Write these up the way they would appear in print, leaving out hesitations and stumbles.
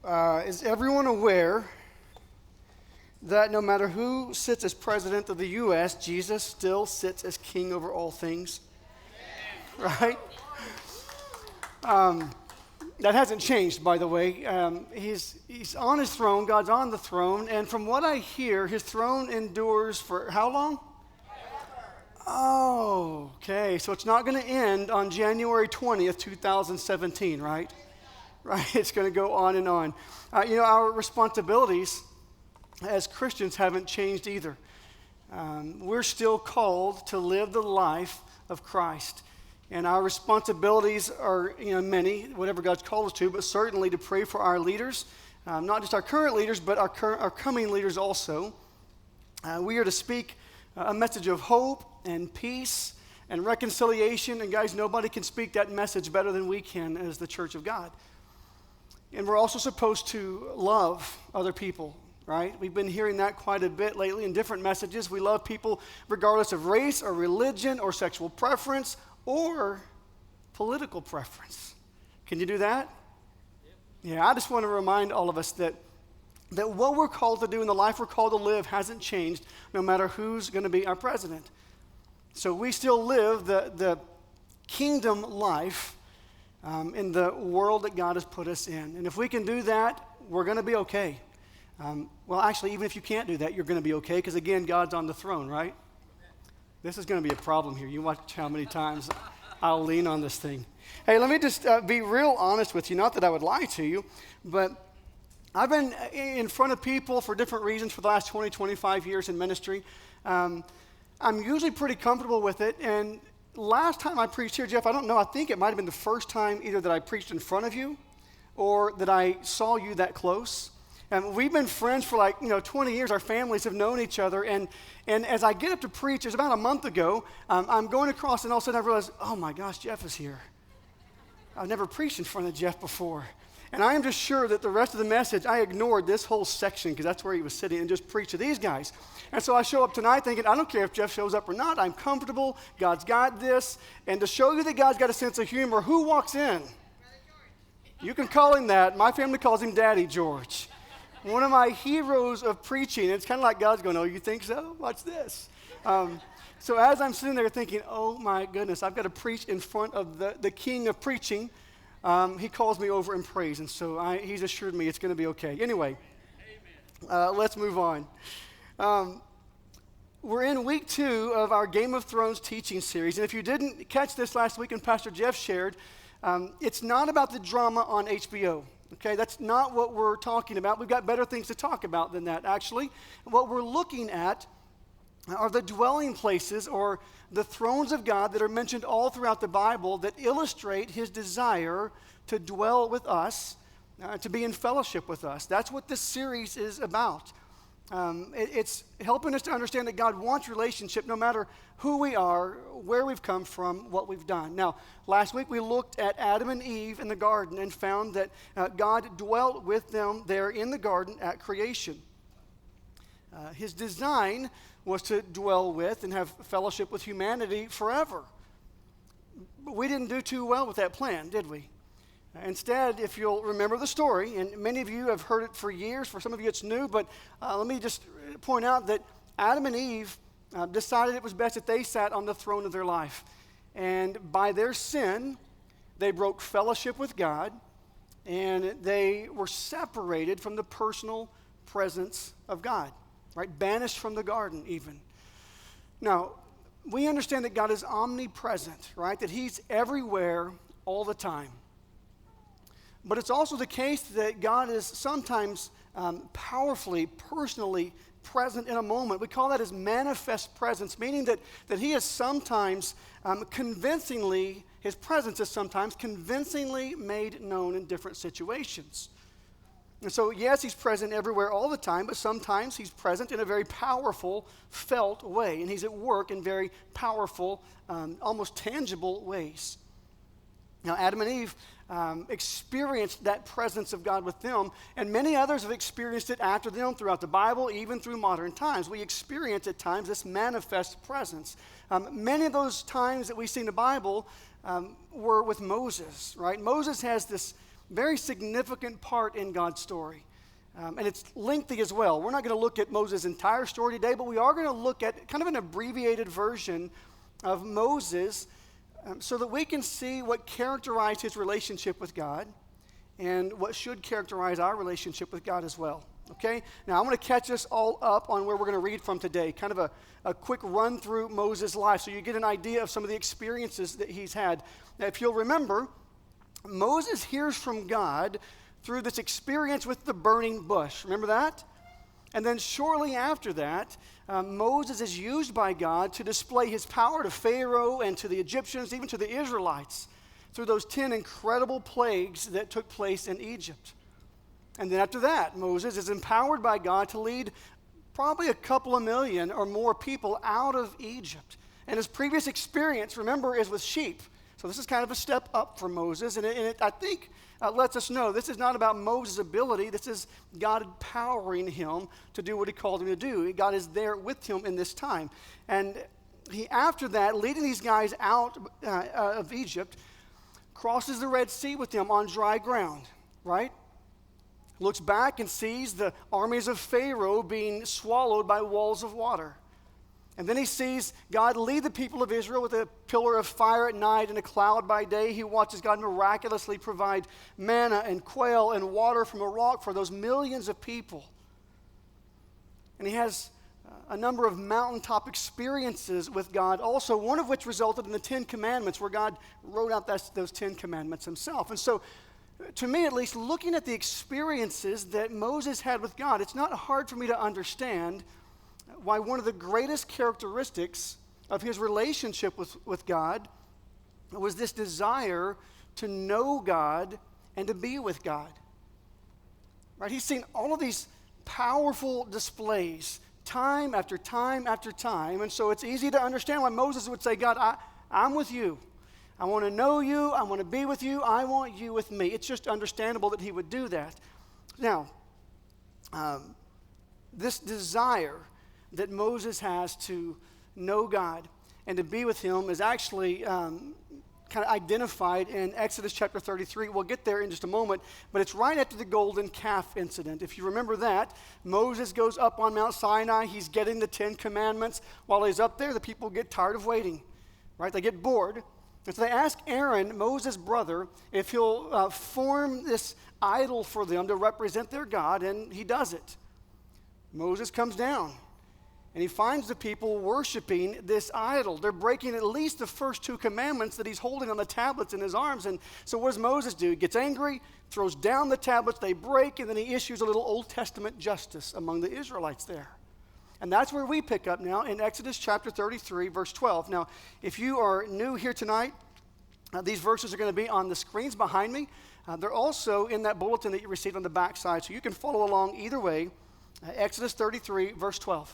Is everyone aware that no matter who sits as president of the U.S., Jesus still sits as king over all things? Right? That hasn't changed, by the way. He's on his throne. God's on the throne. And from what I hear, his throne endures for how long? Oh, okay. So it's not going to end on January 20th, 2017, right? Right? It's going to go on and on. Our responsibilities as Christians haven't changed either. We're still called to live the life of Christ. And our responsibilities are, many, whatever God's called us to, but certainly to pray for our leaders, not just our current leaders, but our coming leaders also. We are to speak a message of hope and peace and reconciliation. And guys, nobody can speak that message better than we can as the Church of God. And we're also supposed to love other people, right? We've been hearing that quite a bit lately in different messages. We love people regardless of race or religion or sexual preference or political preference. Can you do that? Yep. Yeah, I just want to remind all of us that what we're called to do in the life we're called to live hasn't changed no matter who's going to be our president. So we still live the kingdom life in the world that God has put us in. And if we can do that, we're going to be okay. Well, actually, even if you can't do that, you're going to be okay because, again, God's on the throne, right? This is going to be a problem here. You watch how many times I'll lean on this thing. Hey, let me just be real honest with you. Not that I would lie to you, but I've been in front of people for different reasons for the last 20, 25 years in ministry. I'm usually pretty comfortable with it. And last time I preached here, Jeff, I don't know, I think it might have been the first time either that I preached in front of you or that I saw you that close. And we've been friends for 20 years. Our families have known each other. And as I get up to preach, it was about a month ago, I'm going across and all of a sudden I realize, oh my gosh, Jeff is here. I've never preached in front of Jeff before. And I am just sure that the rest of the message, I ignored this whole section because that's where he was sitting and just preached to these guys. And so I show up tonight thinking, I don't care if Jeff shows up or not. I'm comfortable. God's got this. And to show you that God's got a sense of humor, who walks in? You can call him that. My family calls him Daddy George. One of my heroes of preaching. It's kind of like God's going, oh, you think so? Watch this. So as I'm sitting there thinking, oh my goodness, I've got to preach in front of the king of preaching, he calls me over and prays. And so he's assured me it's going to be okay. Anyway, let's move on. We're in week 2 of our Game of Thrones teaching series. And if you didn't catch this last week and Pastor Jeff shared, it's not about the drama on HBO. Okay, that's not what we're talking about. We've got better things to talk about than that, actually. What we're looking at are the dwelling places or the thrones of God that are mentioned all throughout the Bible that illustrate his desire to dwell with us, to be in fellowship with us. That's what this series is about. It's helping us to understand that God wants relationship no matter who we are, where we've come from, what we've done. Now, last week we looked at Adam and Eve in the garden and found that God dwelt with them there in the garden at creation. His design was to dwell with and have fellowship with humanity forever. But we didn't do too well with that plan, did we? Instead, if you'll remember the story, and many of you have heard it for years, for some of you it's new, but let me just point out that Adam and Eve decided it was best that they sat on the throne of their life. And by their sin, they broke fellowship with God, and they were separated from the personal presence of God, right? Banished from the garden even. Now, we understand that God is omnipresent, right? That he's everywhere all the time. But it's also the case that God is sometimes powerfully, personally present in a moment. We call that his manifest presence, meaning that he is sometimes convincingly, his presence is sometimes convincingly made known in different situations. And so, yes, he's present everywhere all the time, but sometimes he's present in a very powerful, felt way. And he's at work in very powerful, almost tangible ways. Now, Adam and Eve experienced that presence of God with them, and many others have experienced it after them throughout the Bible, even through modern times. We experience at times this manifest presence. Many of those times that we see in the Bible were with Moses, right? Moses has this very significant part in God's story. And it's lengthy as well. We're not going to look at Moses' entire story today, but we are going to look at kind of an abbreviated version of Moses so that we can see what characterized his relationship with God and what should characterize our relationship with God as well. Okay? Now, I'm going to catch us all up on where we're going to read from today, kind of a quick run through Moses' life so you get an idea of some of the experiences that he's had. Now, if you'll remember, Moses hears from God through this experience with the burning bush. Remember that? And then shortly after that, Moses is used by God to display his power to Pharaoh and to the Egyptians, even to the Israelites, through those 10 incredible plagues that took place in Egypt. And then after that, Moses is empowered by God to lead probably a couple of million or more people out of Egypt. And his previous experience, remember, is with sheep. So this is kind of a step up for Moses, and it I think, lets us know this is not about Moses' ability. This is God empowering him to do what he called him to do. God is there with him in this time. And he, after that, leading these guys out of Egypt, crosses the Red Sea with them on dry ground, right? Looks back and sees the armies of Pharaoh being swallowed by walls of water. And then he sees God lead the people of Israel with a pillar of fire at night and a cloud by day. He watches God miraculously provide manna and quail and water from a rock for those millions of people. And he has a number of mountaintop experiences with God also, one of which resulted in the 10 Commandments, where God wrote out those 10 Commandments himself. And so, to me at least, looking at the experiences that Moses had with God, it's not hard for me to understand why one of the greatest characteristics of his relationship with God was this desire to know God and to be with God. Right? He's seen all of these powerful displays time after time after time, and so it's easy to understand why Moses would say, God, I'm with you. I want to know you. I want to be with you. I want you with me. It's just understandable that he would do that. Now, this desire that Moses has to know God and to be with him is actually kind of identified in Exodus chapter 33. We'll get there in just a moment, but it's right after the golden calf incident. If you remember that, Moses goes up on Mount Sinai. He's getting the 10 Commandments. While he's up there, the people get tired of waiting, right? They get bored. And so they ask Aaron, Moses' brother, if he'll form this idol for them to represent their God, and he does it. Moses comes down. And he finds the people worshiping this idol. They're breaking at least the first 2 commandments that he's holding on the tablets in his arms. And so what does Moses do? He gets angry, throws down the tablets, they break, and then he issues a little Old Testament justice among the Israelites there. And that's where we pick up now in Exodus chapter 33, verse 12. Now, if you are new here tonight, these verses are going to be on the screens behind me. They're also in that bulletin that you received on the back side, so you can follow along either way. Exodus 33, verse 12.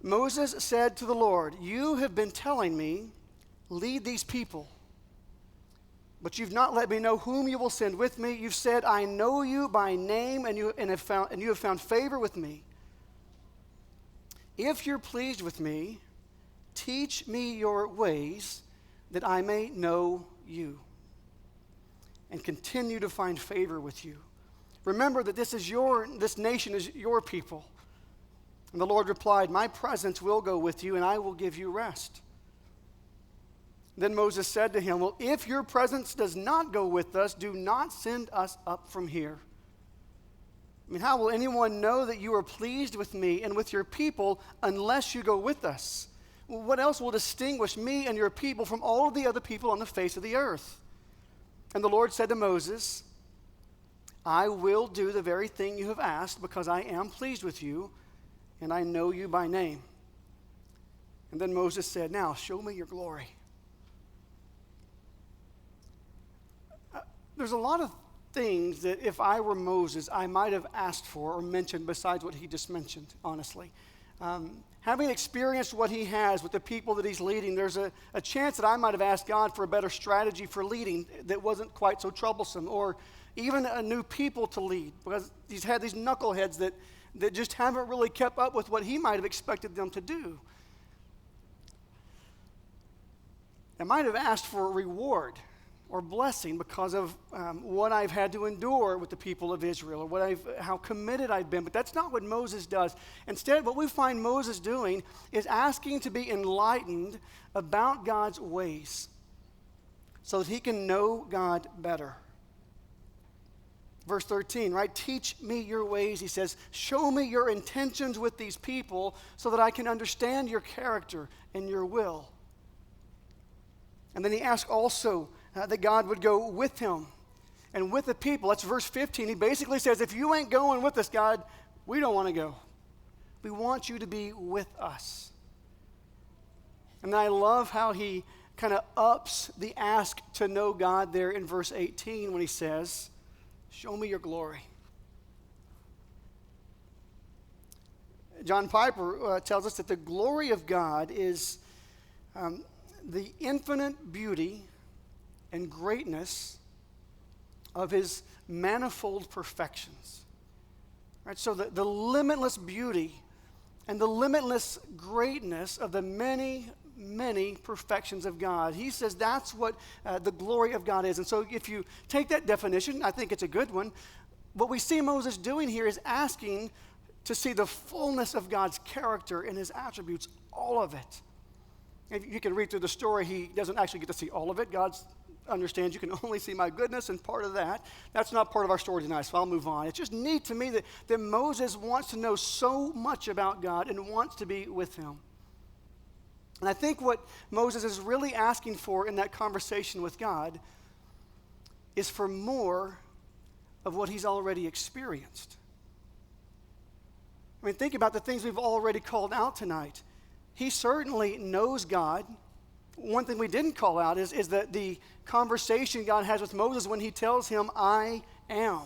Moses said to the Lord, you have been telling me, lead these people, but you've not let me know whom you will send with me. You've said, I know you by name, and you have found favor with me. If you're pleased with me, teach me your ways, that I may know you and continue to find favor with you. Remember that this nation is your people. And the Lord replied, my presence will go with you, and I will give you rest. Then Moses said to him, well, if your presence does not go with us, do not send us up from here. I mean, how will anyone know that you are pleased with me and with your people unless you go with us? Well, what else will distinguish me and your people from all of the other people on the face of the earth? And the Lord said to Moses, I will do the very thing you have asked, because I am pleased with you, and I know you by name. And then Moses said, now show me your glory. There's a lot of things that if I were Moses, I might have asked for or mentioned besides what he just mentioned, honestly. Having experienced what he has with the people that he's leading, there's a chance that I might have asked God for a better strategy for leading that wasn't quite so troublesome, or even a new people to lead, because he's had these knuckleheads that just haven't really kept up with what he might have expected them to do. I might have asked for a reward or blessing because of what I've had to endure with the people of Israel or how committed I've been. But that's not what Moses does. Instead, what we find Moses doing is asking to be enlightened about God's ways so that he can know God better. Verse 13, right? Teach me your ways, he says. Show me your intentions with these people so that I can understand your character and your will. And then he asks also that God would go with him and with the people. That's verse 15. He basically says, if you ain't going with us, God, we don't want to go. We want you to be with us. And I love how he kind of ups the ask to know God there in verse 18 when he says, show me your glory. John Piper tells us that the glory of God is the infinite beauty and greatness of his manifold perfections. Right? So the limitless beauty and the limitless greatness of the many, many perfections of God. He says that's what the glory of God is. And so if you take that definition, I think it's a good one. What we see Moses doing here is asking to see the fullness of God's character and his attributes, all of it. If you can read through the story, he doesn't actually get to see all of it. God understands you can only see my goodness, and part of that's not part of our story tonight, so I'll move on. It's just neat to me that Moses wants to know so much about God and wants to be with him. And I think what Moses is really asking for in that conversation with God is for more of what he's already experienced. I mean, think about the things we've already called out tonight. He certainly knows God. One thing we didn't call out is that the conversation God has with Moses when he tells him, I am.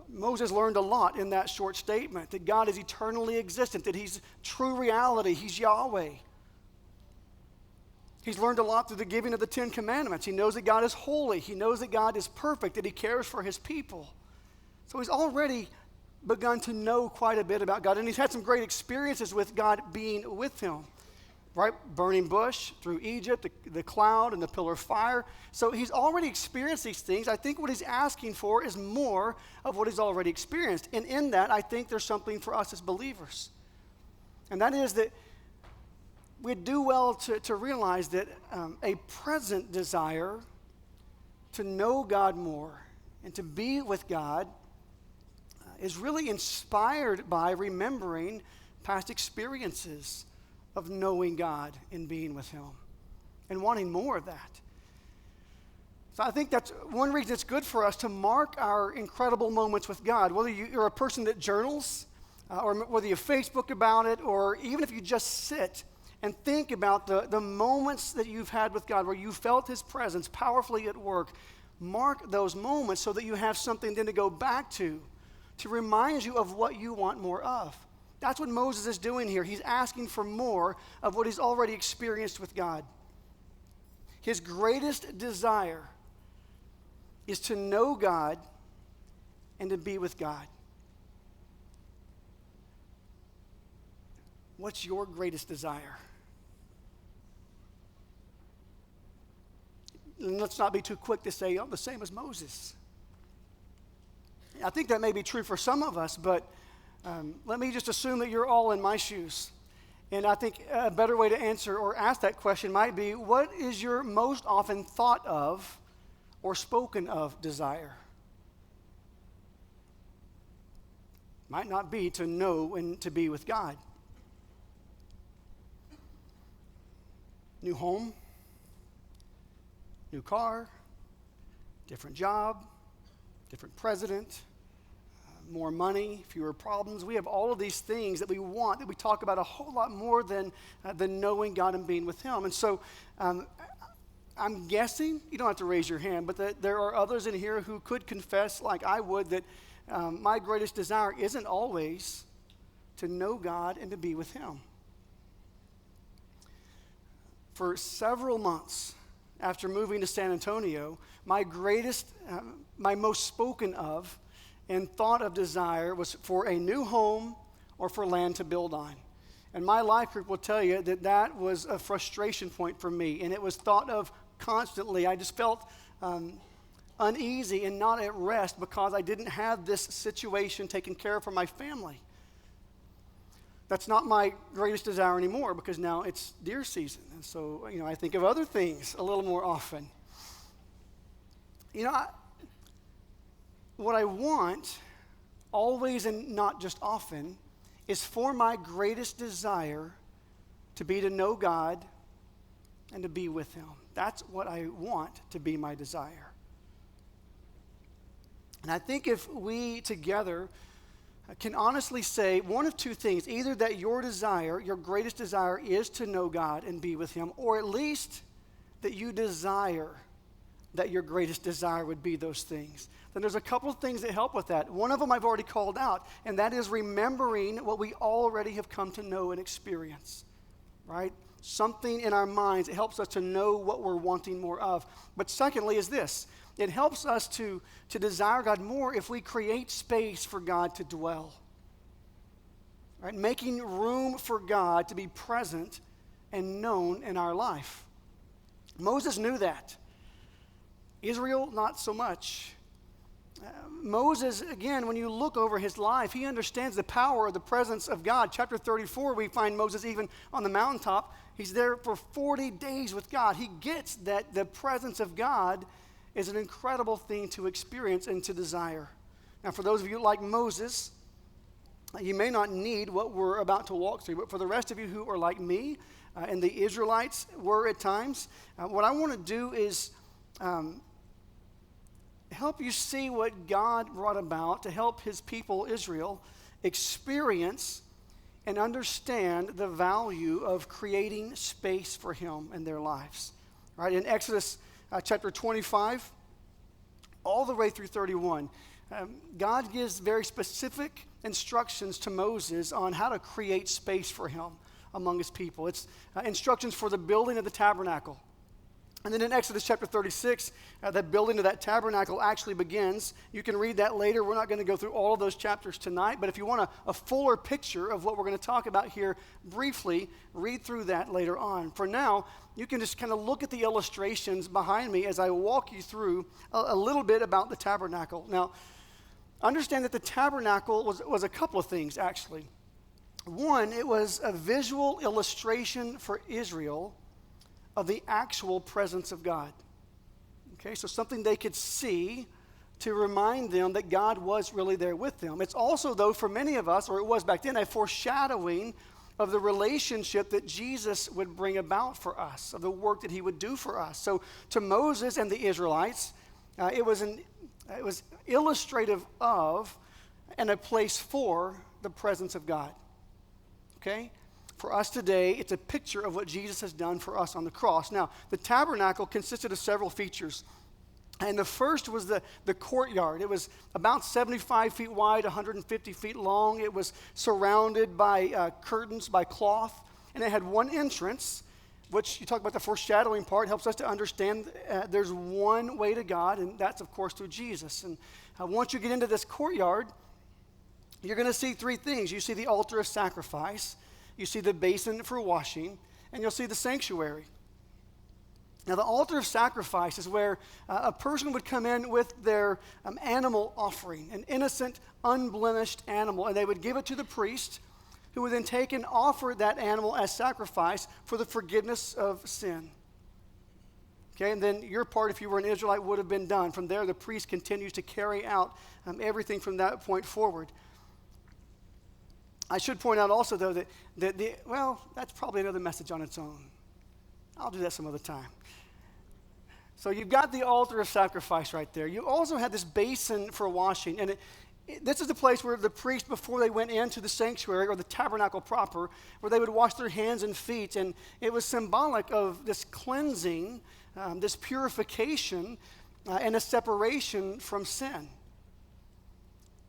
Moses learned a lot in that short statement, that God is eternally existent, that he's true reality, he's Yahweh. He's learned a lot through the giving of the 10 Commandments. He knows that God is holy. He knows that God is perfect, that he cares for his people. So he's already begun to know quite a bit about God, and he's had some great experiences with God being with him, right? Burning bush through Egypt, the cloud and the pillar of fire. So he's already experienced these things. I think what he's asking for is more of what he's already experienced, and in that, I think there's something for us as believers, and that is that we do well to realize that a present desire to know God more and to be with God is really inspired by remembering past experiences of knowing God and being with him and wanting more of that. So I think that's one reason it's good for us to mark our incredible moments with God, whether you're a person that journals or whether you Facebook about it, or even if you just sit and think about the moments that you've had with God where you felt his presence powerfully at work. Mark those moments so that you have something then to go back to remind you of what you want more of. That's what Moses is doing here. He's asking for more of what he's already experienced with God. His greatest desire is to know God and to be with God. What's your greatest desire? And let's not be too quick to say, oh, the same as Moses. I think that may be true for some of us, but let me just assume that you're all in my shoes. And I think a better way to answer or ask that question might be, what is your most often thought of or spoken of desire? Might not be to know and to be with God. New home, new car, different job, different president, more money, fewer problems. We have all of these things that we want, that we talk about a whole lot more than knowing God and being with him. And so I'm guessing, you don't have to raise your hand, but that there are others in here who could confess, like I would, that my greatest desire isn't always to know God and to be with him. For several months after moving to San Antonio, my most spoken of and thought of desire was for a new home or for land to build on. And my life group will tell you that was a frustration point for me, and it was thought of constantly. I just felt uneasy and not at rest because I didn't have this situation taken care of for my family. That's not my greatest desire anymore because now it's deer season. And so, I think of other things a little more often. What I want, always and not just often, is for my greatest desire to be to know God and to be with Him. That's what I want to be my desire. And I think if we together can honestly say one of two things, either that your desire, your greatest desire, is to know God and be with Him, or at least that you desire that your greatest desire would be those things, then there's a couple of things that help with that. One of them I've already called out, and that is remembering what we already have come to know and experience, right? Something in our minds, it helps us to know what we're wanting more of. But secondly is this: it helps us to desire God more if we create space for God to dwell. Right? Making room for God to be present and known in our life. Moses knew that. Israel, not so much. Moses, again, when you look over his life, he understands the power of the presence of God. Chapter 34, we find Moses even on the mountaintop. He's there for 40 days with God. He gets that the presence of God is an incredible thing to experience and to desire. Now, for those of you like Moses, you may not need what we're about to walk through, but for the rest of you who are like me, and the Israelites were at times, what I want to do is help you see what God brought about to help His people, Israel, experience and understand the value of creating space for Him in their lives. Right? In Exodus chapter 25, all the way through 31, God gives very specific instructions to Moses on how to create space for Him among His people. It's instructions for the building of the tabernacle. And then in Exodus chapter 36, that building of that tabernacle actually begins. You can read that later. We're not going to go through all of those chapters tonight, but if you want a fuller picture of what we're going to talk about here briefly, read through that later on. For now, you can just kind of look at the illustrations behind me as I walk you through a little bit about the tabernacle. Now, understand that the tabernacle was a couple of things, actually. One, it was a visual illustration for Israel of the actual presence of God. Okay, so something they could see to remind them that God was really there with them. It's also, though, for many of us, or it was back then, a foreshadowing of the relationship that Jesus would bring about for us, of the work that He would do for us. So to Moses and the Israelites, it was illustrative of and a place for the presence of God. Okay? For us today, it's a picture of what Jesus has done for us on the cross. Now, the tabernacle consisted of several features. And the first was the courtyard. It was about 75 feet wide, 150 feet long. It was surrounded by curtains, by cloth. And it had one entrance, which you talk about the foreshadowing part, helps us to understand there's one way to God, and that's, of course, through Jesus. And once you get into this courtyard, you're going to see three things. You see the altar of sacrifice. You see the basin for washing, and you'll see the sanctuary. Now, the altar of sacrifice is where a person would come in with their animal offering, an innocent, unblemished animal, and they would give it to the priest, who would then take and offer that animal as sacrifice for the forgiveness of sin. Okay, and then your part, if you were an Israelite, would have been done. From there, the priest continues to carry out everything from that point forward. I should point out also, though, that that's probably another message on its own. I'll do that some other time. So you've got the altar of sacrifice right there. You also had this basin for washing. And this is the place where the priest, before they went into the sanctuary, or the tabernacle proper, where they would wash their hands and feet. And it was symbolic of this cleansing, this purification, and a separation from sin.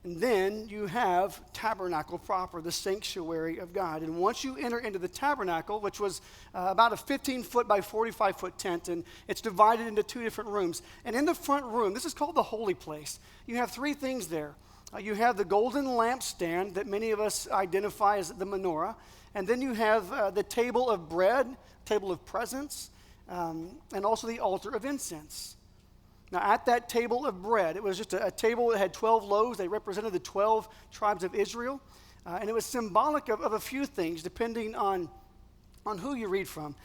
And then you have tabernacle proper, the sanctuary of God. And once you enter into the tabernacle, which was about a 15-foot by 45-foot tent, and it's divided into two different rooms. And in the front room, this is called the holy place. You have three things there. You have the golden lampstand that many of us identify as the menorah. And then you have the table of bread, table of presence. and also the altar of incense. Now, at that table of bread, it was just a table that had 12 loaves. They represented the 12 tribes of Israel. And it was symbolic of a few things, depending on who you read from.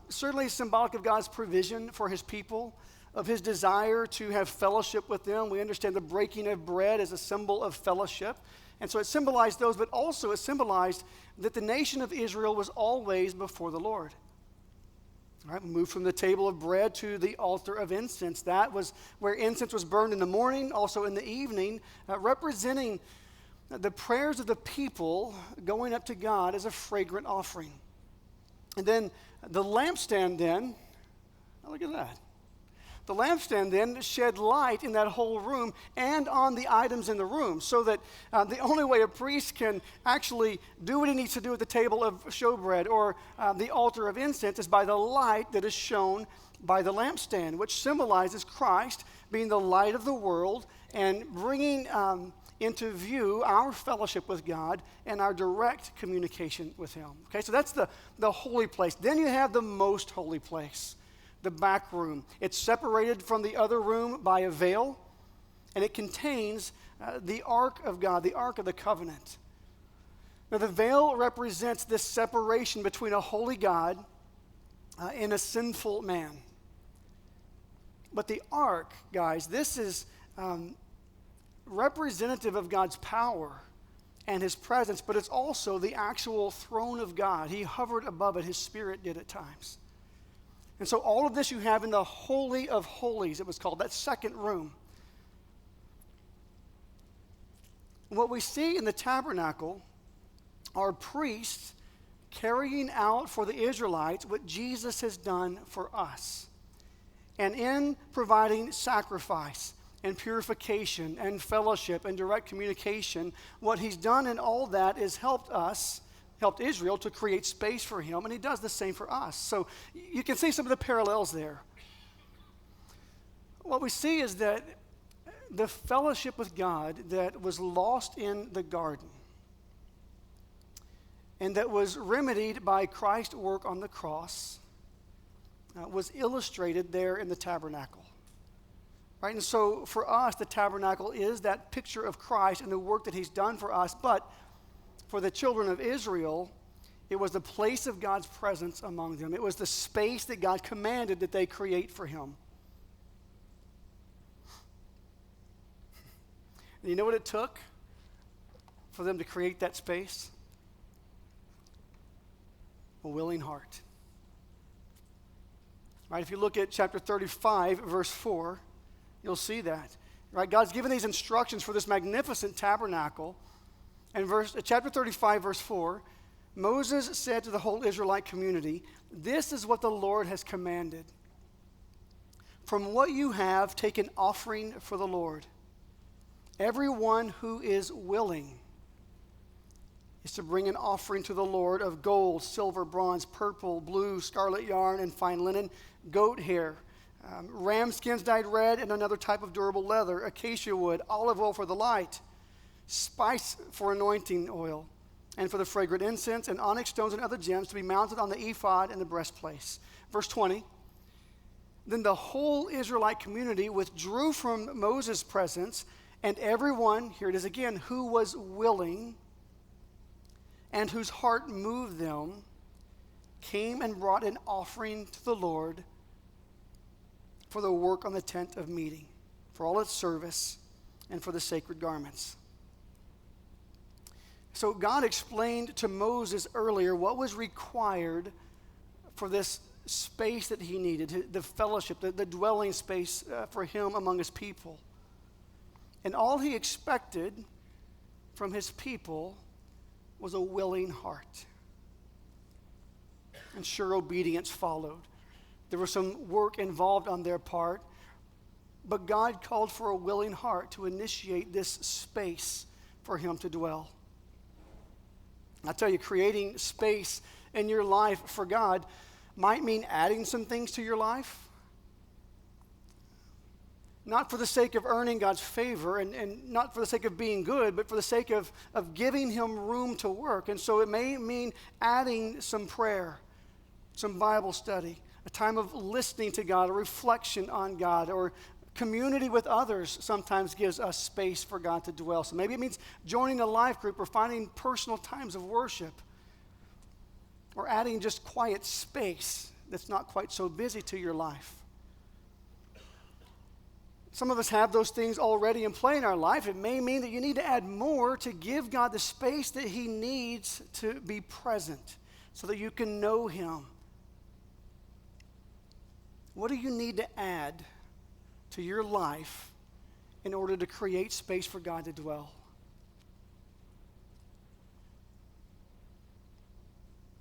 Certainly symbolic of God's provision for his people, of his desire to have fellowship with them. We understand the breaking of bread as a symbol of fellowship. And so it symbolized those, but also it symbolized that the nation of Israel was always before the Lord. All right, we moved from the table of bread to the altar of incense. That was where incense was burned in the morning, also in the evening, representing the prayers of the people going up to God as a fragrant offering. And then the lampstand then, oh, look at that. The lampstand then shed light in that whole room and on the items in the room, so that the only way a priest can actually do what he needs to do at the table of showbread or the altar of incense is by the light that is shown by the lampstand, which symbolizes Christ being the light of the world and bringing into view our fellowship with God and our direct communication with him. Okay, so that's the holy place. Then you have the most holy place, the back room. It's separated from the other room by a veil, and it contains the Ark of God, the Ark of the Covenant. Now, the veil represents this separation between a holy God and a sinful man. But the Ark, guys, this is representative of God's power and his presence, but it's also the actual throne of God. He hovered above it. His Spirit did at times. And so all of this you have in the Holy of Holies, it was called, that second room. What we see in the tabernacle are priests carrying out for the Israelites what Jesus has done for us. And in providing sacrifice and purification and fellowship and direct communication, what he's done in all that is helped Israel to create space for him, and he does the same for us. So you can see some of the parallels there. What we see is that the fellowship with God that was lost in the garden and that was remedied by Christ's work on the cross was illustrated there in the tabernacle. Right? And so for us, the tabernacle is that picture of Christ and the work that he's done for us. But for the children of Israel, it was the place of God's presence among them. It was the space that God commanded that they create for him. And you know what it took for them to create that space? A willing heart. Right? If you look at chapter 35, verse 4, you'll see that. Right? God's given these instructions for this magnificent tabernacle. And chapter 35, verse 4, Moses said to the whole Israelite community, "This is what the Lord has commanded. From what you have, take an offering for the Lord. Everyone who is willing is to bring an offering to the Lord of gold, silver, bronze, purple, blue, scarlet yarn, and fine linen, goat hair, ram skins dyed red, and another type of durable leather, acacia wood, olive oil for the light, spice for anointing oil, and for the fragrant incense, and onyx stones and other gems to be mounted on the ephod and the breastplate." Verse 20, then the whole Israelite community withdrew from Moses' presence, and everyone, here it is again, who was willing and whose heart moved them, came and brought an offering to the Lord for the work on the tent of meeting, for all its service, and for the sacred garments. So God explained to Moses earlier what was required for this space that he needed, the fellowship, the dwelling space for him among his people. And all he expected from his people was a willing heart. And sure, obedience followed. There was some work involved on their part, but God called for a willing heart to initiate this space for him to dwell. I tell you, creating space in your life for God might mean adding some things to your life. Not for the sake of earning God's favor and not for the sake of being good, but for the sake of giving him room to work. And so it may mean adding some prayer, some Bible study, a time of listening to God, a reflection on God, or community with others sometimes gives us space for God to dwell. So maybe it means joining a life group or finding personal times of worship, or adding just quiet space that's not quite so busy to your life. Some of us have those things already in play in our life. It may mean that you need to add more to give God the space that he needs to be present so that you can know him. What do you need to add to your life in order to create space for God to dwell?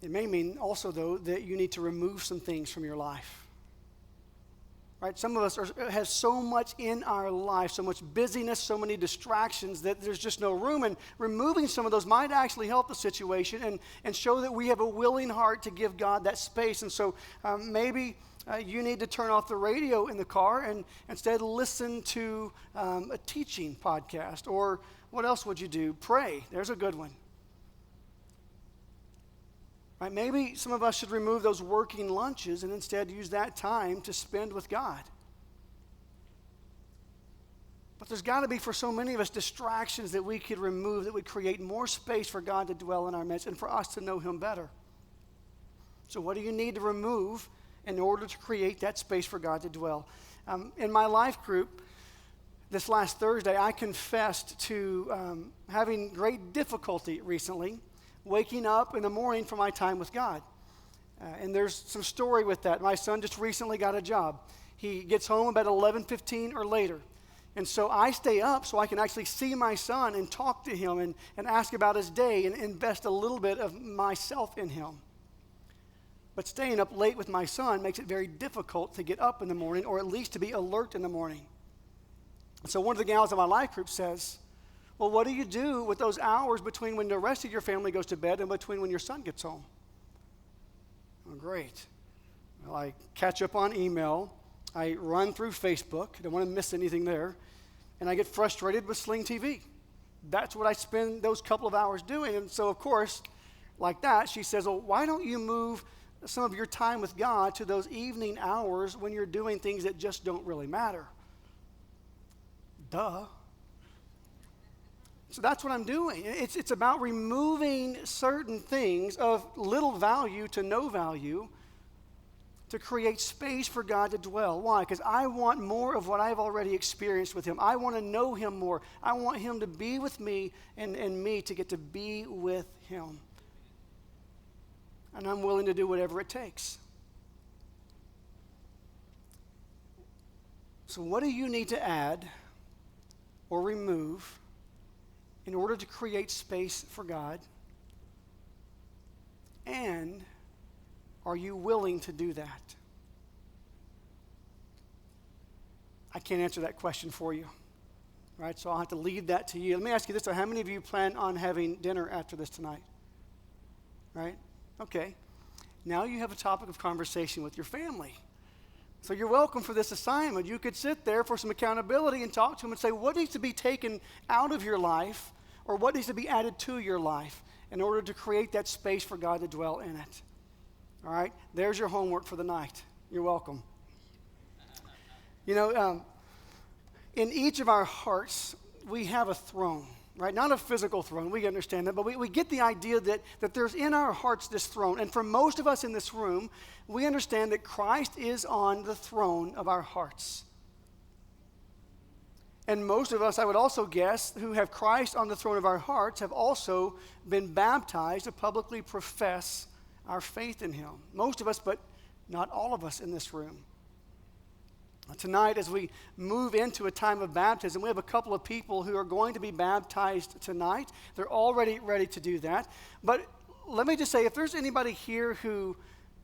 It may mean also, though, that you need to remove some things from your life. Right? Some of us have so much in our life, so much busyness, so many distractions that there's just no room. And removing some of those might actually help the situation and show that we have a willing heart to give God that space. And so maybe you need to turn off the radio in the car and instead listen to a teaching podcast. Or what else would you do? Pray. There's a good one. Right? Maybe some of us should remove those working lunches and instead use that time to spend with God. But there's got to be, for so many of us, distractions that we could remove that would create more space for God to dwell in our midst and for us to know him better. So what do you need to remove in order to create that space for God to dwell? In my life group, this last Thursday, I confessed to having great difficulty recently waking up in the morning for my time with God. And there's some story with that. My son just recently got a job. He gets home about 11:15 or later. And so I stay up so I can actually see my son and talk to him and ask about his day and invest a little bit of myself in him. But staying up late with my son makes it very difficult to get up in the morning, or at least to be alert in the morning. So one of the gals in my life group says, well, what do you do with those hours between when the rest of your family goes to bed and between when your son gets home? Oh, great. Well, I catch up on email. I run through Facebook. I don't want to miss anything there. And I get frustrated with Sling TV. That's what I spend those couple of hours doing. And so, of course, like that, she says, well, why don't you move some of your time with God to those evening hours when you're doing things that just don't really matter? Duh. So that's what I'm doing. It's about removing certain things of little value to no value to create space for God to dwell. Why? Because I want more of what I've already experienced with him. I want to know him more. I want him to be with me and me to get to be with him. And I'm willing to do whatever it takes. So what do you need to add or remove in order to create space for God? And are you willing to do that? I can't answer that question for you. Right? So I'll have to leave that to you. Let me ask you this. How many of you plan on having dinner after this tonight? Right? Okay. Now you have a topic of conversation with your family. So you're welcome for this assignment. You could sit there for some accountability and talk to them and say, what needs to be taken out of your life or what needs to be added to your life in order to create that space for God to dwell in it? All right? There's your homework for the night. You're welcome. You know, in each of our hearts, we have a throne, right? Not a physical throne. We understand that, but we get the idea that there's in our hearts this throne. And for most of us in this room, we understand that Christ is on the throne of our hearts. And most of us, I would also guess, who have Christ on the throne of our hearts have also been baptized to publicly profess our faith in him. Most of us, but not all of us in this room. Tonight, as we move into a time of baptism, we have a couple of people who are going to be baptized tonight. They're already ready to do that. But let me just say, if there's anybody here who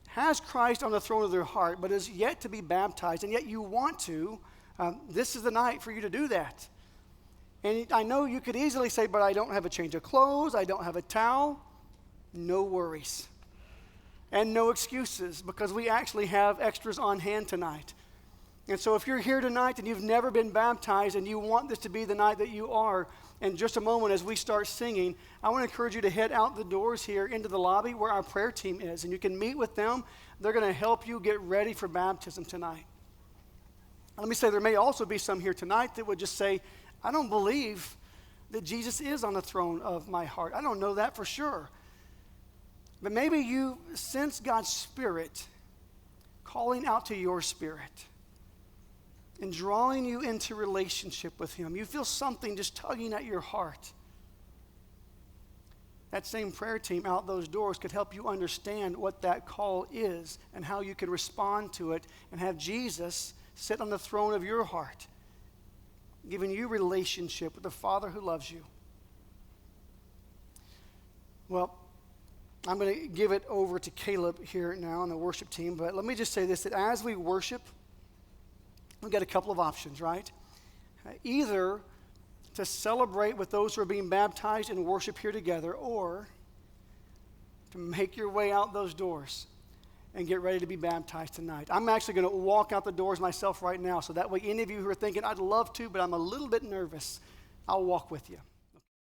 has Christ on the throne of their heart, but is yet to be baptized, and yet you want to, this is the night for you to do that. And I know you could easily say, but I don't have a change of clothes, I don't have a towel. No worries. And no excuses, because we actually have extras on hand tonight. And so if you're here tonight and you've never been baptized and you want this to be the night that you are, in just a moment as we start singing, I want to encourage you to head out the doors here into the lobby where our prayer team is, and you can meet with them. They're going to help you get ready for baptism tonight. Let me say, there may also be some here tonight that would just say, I don't believe that Jesus is on the throne of my heart. I don't know that for sure. But maybe you sense God's Spirit calling out to your spirit and drawing you into relationship with Him. You feel something just tugging at your heart. That same prayer team out those doors could help you understand what that call is and how you can respond to it and have Jesus sit on the throne of your heart, giving you relationship with the Father who loves you. Well, I'm going to give it over to Caleb here now on the worship team, but let me just say this, that as we worship, we've got a couple of options, right? Either to celebrate with those who are being baptized and worship here together, or to make your way out those doors and get ready to be baptized tonight. I'm actually going to walk out the doors myself right now, so that way any of you who are thinking, I'd love to, but I'm a little bit nervous, I'll walk with you.